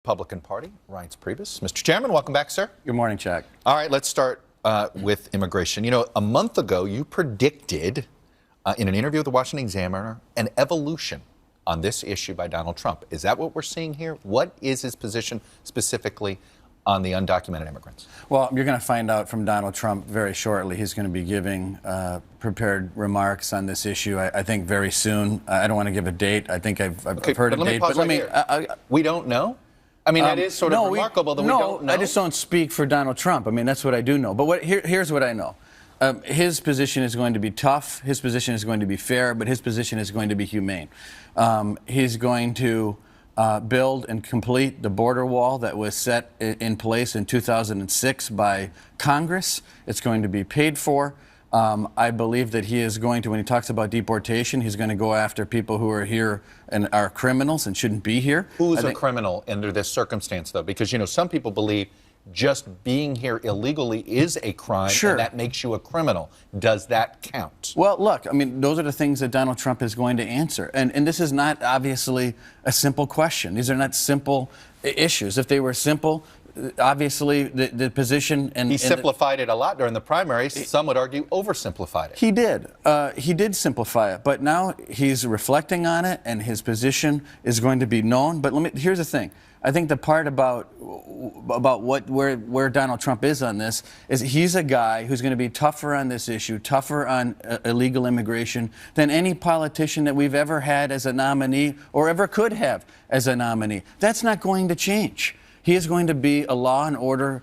Republican Party, Reince Priebus. Mr. Chairman, welcome back, sir. Good morning, Chuck. All right, let's start with immigration. You know, a month ago, you predicted in an interview with the Washington Examiner an evolution on this issue by Donald Trump. Is that what we're seeing here? What is his position specifically on the undocumented immigrants? Well, you're going to find out from Donald Trump very shortly. He's going to be giving prepared remarks on this issue, I think, very soon. I don't want to give a date. I think I've heard a date. But let me we don't know? I mean, that is sort of remarkable that we don't know. I just don't speak for Donald Trump. I mean, that's what I do know. But here's what I know. His position is going to be tough. His position is going to be fair. But his position is going to be humane. He's going to build and complete the border wall that was set in place in 2006 by Congress. It's going to be paid for. I believe that he is going to, when he talks about deportation, he's going to go after people who are here and are criminals and shouldn't be here. Who's a criminal under this circumstance, though? Because, you know, some people believe just being here illegally is a crime, and that makes you a criminal. Does that count? Well, look, I mean, those are the things that Donald Trump is going to answer. And this is not obviously a simple question. These are not simple issues. If they were simple, obviously the position and he simplified it a lot during the primaries. Some would argue oversimplified it. He did. He did simplify it, but now he's reflecting on it, and his position is going to be known. But here's the thing. I think the part about where Donald Trump is on this is he's a guy who's going to be tougher on this issue, tougher on illegal immigration than any politician that we've ever had as a nominee or ever could have as a nominee. That's not going to change. He is going to be a law and order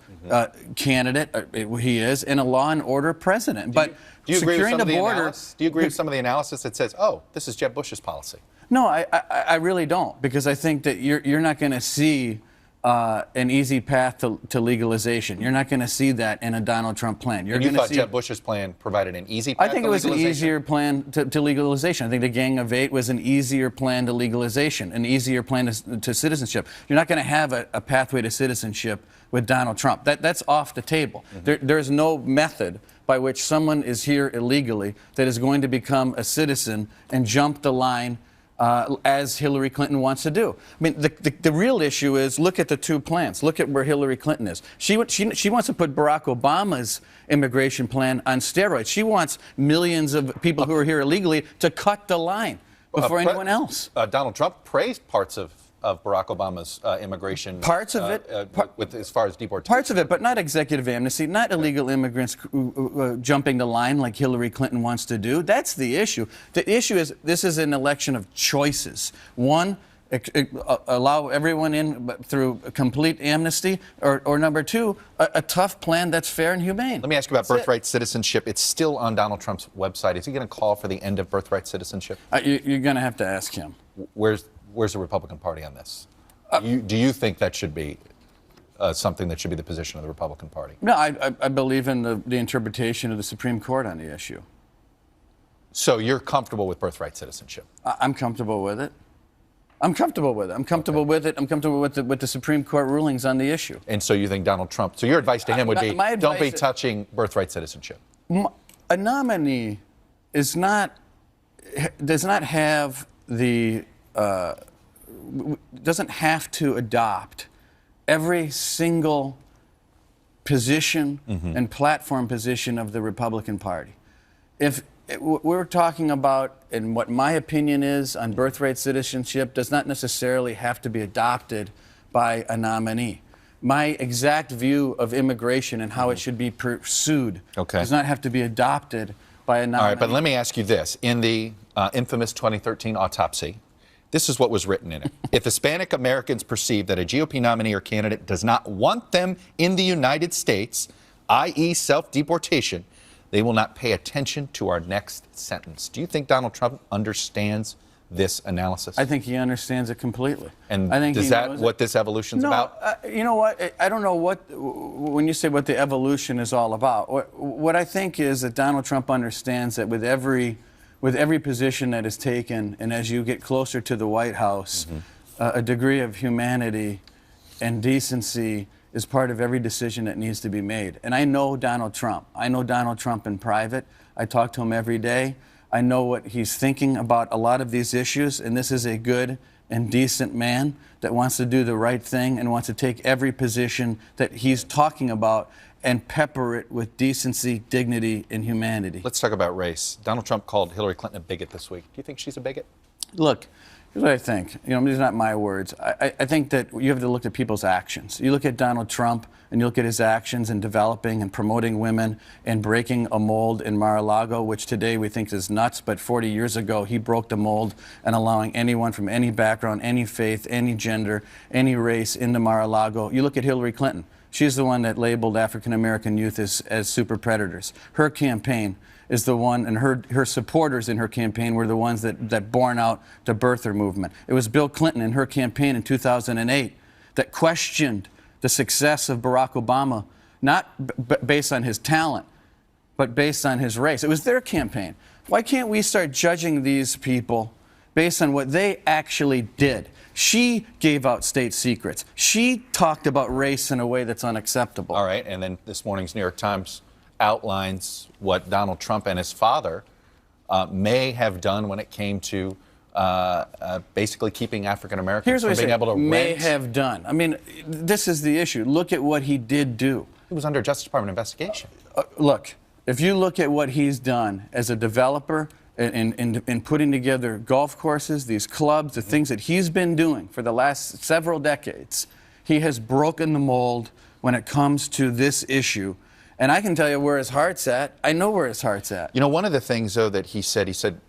candidate. He is, and a law and order president. Do you agree with some of the analysis? Do you agree with some of the analysis that says, "Oh, this is Jeb Bush's policy"? No, I really don't, because I think that you're not going to see an easy path to legalization. You're not going to see that in a Donald Trump plan. You thought Jeb Bush's plan provided an easy path to legalization? I think it was an easier plan to legalization. I think the Gang of Eight was an easier plan to legalization, an easier plan to citizenship. You're not going to have a pathway to citizenship with Donald Trump. That's off the table. There's no method by which someone is here illegally that is going to become a citizen and jump the line as Hillary Clinton wants to do. I mean, the real issue is, look at the two plans. Look at where Hillary Clinton is. She wants to put Barack Obama's immigration plan on steroids. She wants millions of people who are here illegally to cut the line before anyone else. Donald Trump praised parts of Barack Obama's immigration. Parts of it. As far as deportation. Parts of it, but not executive amnesty, not illegal immigrants jumping the line like Hillary Clinton wants to do. That's the issue. The issue is this is an election of choices. One, allow everyone in through complete amnesty, or number two, a tough plan that's fair and humane. Let me ask you about birthright citizenship. It's still on Donald Trump's website. Is he going to call for the end of birthright citizenship? You're going to have to ask him. Where's the Republican Party on this? Do you think that should be something that should be the position of the Republican Party? No, I believe in the interpretation of the Supreme Court on the issue. So you're comfortable with birthright citizenship? I'm comfortable with it. I'm comfortable with it. I'm comfortable with it. I'm comfortable with the Supreme Court rulings on the issue. And so you think Donald Trump? So your advice to him would be, don't be touching birthright citizenship. A nominee does not have the doesn't have to adopt every single position and platform position of the Republican Party. If we're talking about, and what my opinion is on birthright citizenship does not necessarily have to be adopted by a nominee. My exact view of immigration and how it should be pursued does not have to be adopted by a nominee. All right, but let me ask you this. In the infamous 2013 autopsy, this is what was written in it. If Hispanic Americans perceive that a GOP nominee or candidate does not want them in the United States, i.e. self-deportation, they will not pay attention to our next sentence. Do you think Donald Trump understands this analysis? I think he understands it completely. And I think is that what this evolution's about? You know what? I don't know when you say what the evolution is all about. What I think is that Donald Trump understands that with every position that is taken, and as you get closer to the White House, a degree of humanity and decency is part of every decision that needs to be made. And I know Donald Trump. I know Donald Trump in private. I talk to him every day. I know what he's thinking about a lot of these issues, and this is a good and decent man that wants to do the right thing and wants to take every position that he's talking about and pepper it with decency, dignity, and humanity. Let's talk about race. Donald Trump called Hillary Clinton a bigot this week. Do you think she's a bigot? Look, here's what I think. These are not my words. I think that you have to look at people's actions. You look at Donald Trump and you look at his actions in developing and promoting women and breaking a mold in Mar-a-Lago, which today we think is nuts, but 40 years ago he broke the mold and allowing anyone from any background, any faith, any gender, any race into Mar-a-Lago. You look at Hillary Clinton. She's the one that labeled African-American youth as super predators. Her campaign is the one, and her supporters in her campaign were the ones that borne out the birther movement. It was Bill Clinton in her campaign in 2008 that questioned the success of Barack Obama, not based on his talent, but based on his race. It was their campaign. Why can't we start judging these people based on what they actually did? She gave out state secrets. She talked about race in a way that's unacceptable. All right, and then this morning's New York Times outlines what Donald Trump and his father may have done when it came to basically keeping African Americans from being able to rent. May have done. I mean, this is the issue. Look at what he did do. He was under Justice Department investigation. Look, if you look at what he's done as a developer in putting together golf courses, these clubs, the things that he's been doing for the last several decades, he has broken the mold when it comes to this issue. And I can tell you where his heart's at. I know where his heart's at. You know, one of the things, though, that he said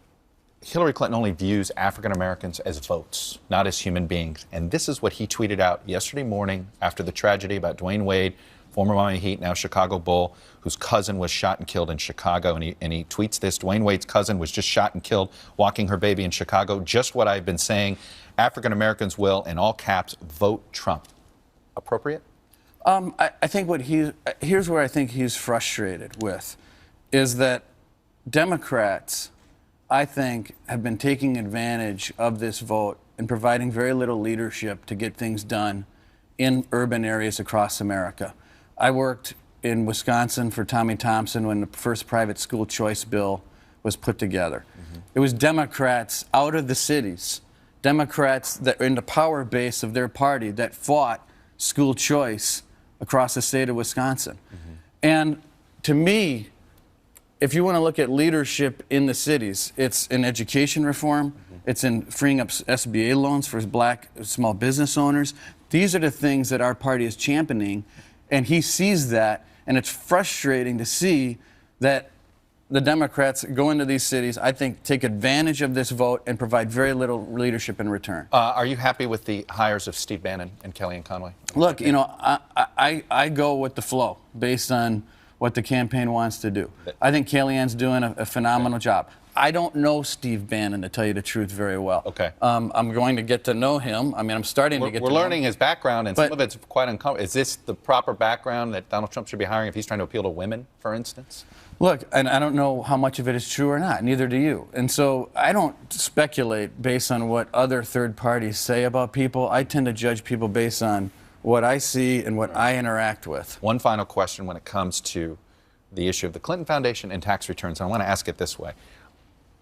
Hillary Clinton only views African Americans as votes, not as human beings. And this is what he tweeted out yesterday morning after the tragedy about Dwayne Wade, former Miami Heat, now Chicago Bull, whose cousin was shot and killed in Chicago. And he tweets this: Dwayne Wade's cousin was just shot and killed walking her baby in Chicago. Just what I've been saying. African Americans will, in all caps, vote Trump. Appropriate? I think here's where I think he's frustrated with, is that Democrats, I think, have been taking advantage of this vote and providing very little leadership to get things done in urban areas across America. I worked in Wisconsin for Tommy Thompson when the first private school choice bill was put together. Mm-hmm. It was Democrats out of the cities, Democrats that were in the power base of their party that fought school choice across the state of Wisconsin. Mm-hmm. And to me, if you want to look at leadership in the cities, it's in education reform, mm-hmm. it's in freeing up SBA loans for black small business owners. These are the things that our party is championing, and he sees that, and it's frustrating to see that the Democrats go into these cities, I think, take advantage of this vote and provide very little leadership in return. Are you happy with the hires of Steve Bannon and Kellyanne Conway? Look, I go with the flow based on what the campaign wants to do. I think Kellyanne's doing a phenomenal job. I don't know Steve Bannon, to tell you the truth, very well. Okay. I'm going to get to know him. I mean, I'm starting to get to know him. We're learning his background, and some of it's quite uncomfortable. Is this the proper background that Donald Trump should be hiring if he's trying to appeal to women, for instance? Look, and I don't know how much of it is true or not, neither do you. And so I don't speculate based on what other third parties say about people. I tend to judge people based on what I see and what I interact with. One final question when it comes to the issue of the Clinton Foundation and tax returns. I want to ask it this way.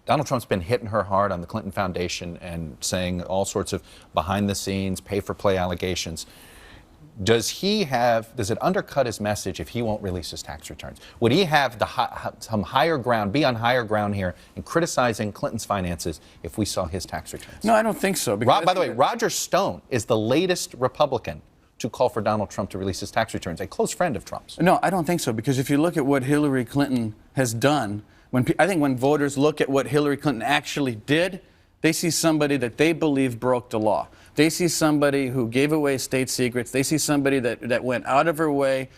Donald Trump's been hitting her hard on the Clinton Foundation and saying all sorts of behind-the-scenes, pay-for-play allegations. Does it undercut his message if he won't release his tax returns? Would he have some higher ground, be on higher ground here in criticizing Clinton's finances if we saw his tax returns? No, I don't think so. By the way, Roger Stone is the latest Republican to call for Donald Trump to release his tax returns, a close friend of Trump's. No, I don't think so, because if you look at what Hillary Clinton has done, I think when voters look at what Hillary Clinton actually did, they see somebody that they believe broke the law. They see somebody who gave away state secrets. They see somebody that went out of her way.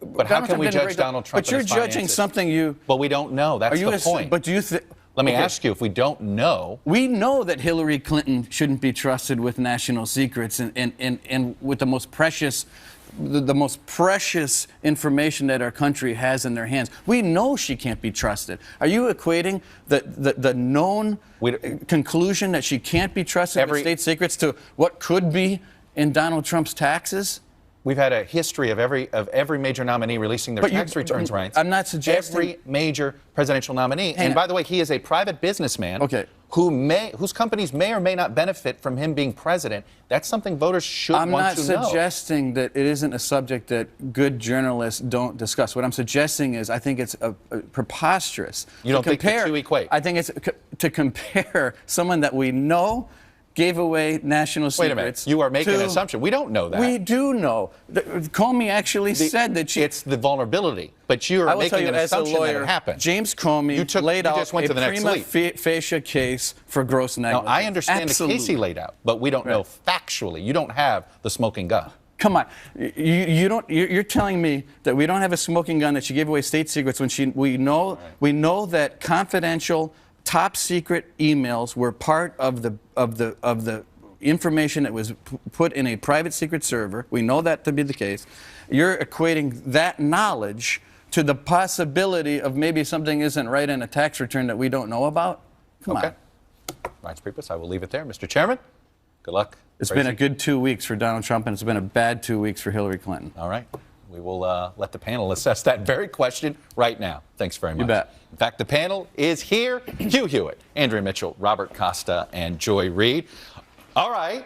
But how can we judge Donald Trump? But you're judging something you... Well, we don't know. That's the point. But do you think... Let me ask you, if we don't know... We know that Hillary Clinton shouldn't be trusted with national secrets and with the most precious information that our country has in their hands. We know she can't be trusted. Are you equating the known conclusion that she can't be trusted with state secrets to what could be in Donald Trump's taxes? We've had a history of every major nominee releasing their tax returns, right? I'm not suggesting... Every major presidential nominee. And by the way, he is a private businessman whose companies may or may not benefit from him being president. That's something voters should want to know. I'm not suggesting that it isn't a subject that good journalists don't discuss. What I'm suggesting is I think it's preposterous. You don't think the two equate? I think it's to compare someone that we know gave away national secrets. Wait a minute. You are making an assumption. We don't know that. We do know. Comey actually said that it's the vulnerability, but you are making an assumption that it happened. James Comey laid out a prima facie case for gross negligence. Now, I understand the case he laid out, but we don't know factually. You don't have the smoking gun. Come on, you're telling me that we don't have a smoking gun, that she gave away state secrets when we know that confidential, top secret emails were part of the information that was put in a private secret server. We know that to be the case. You're equating that knowledge to the possibility of maybe something isn't right in a tax return that we don't know about? Come on. Reince Priebus, I will leave it there. Mr. Chairman, good luck. It's been a good 2 weeks for Donald Trump, and it's been a bad 2 weeks for Hillary Clinton. All right. We will let the panel assess that very question right now. Thanks very much. You bet. In fact, the panel is here. Hugh Hewitt, Andrea Mitchell, Robert Costa, and Joy Reid. All right.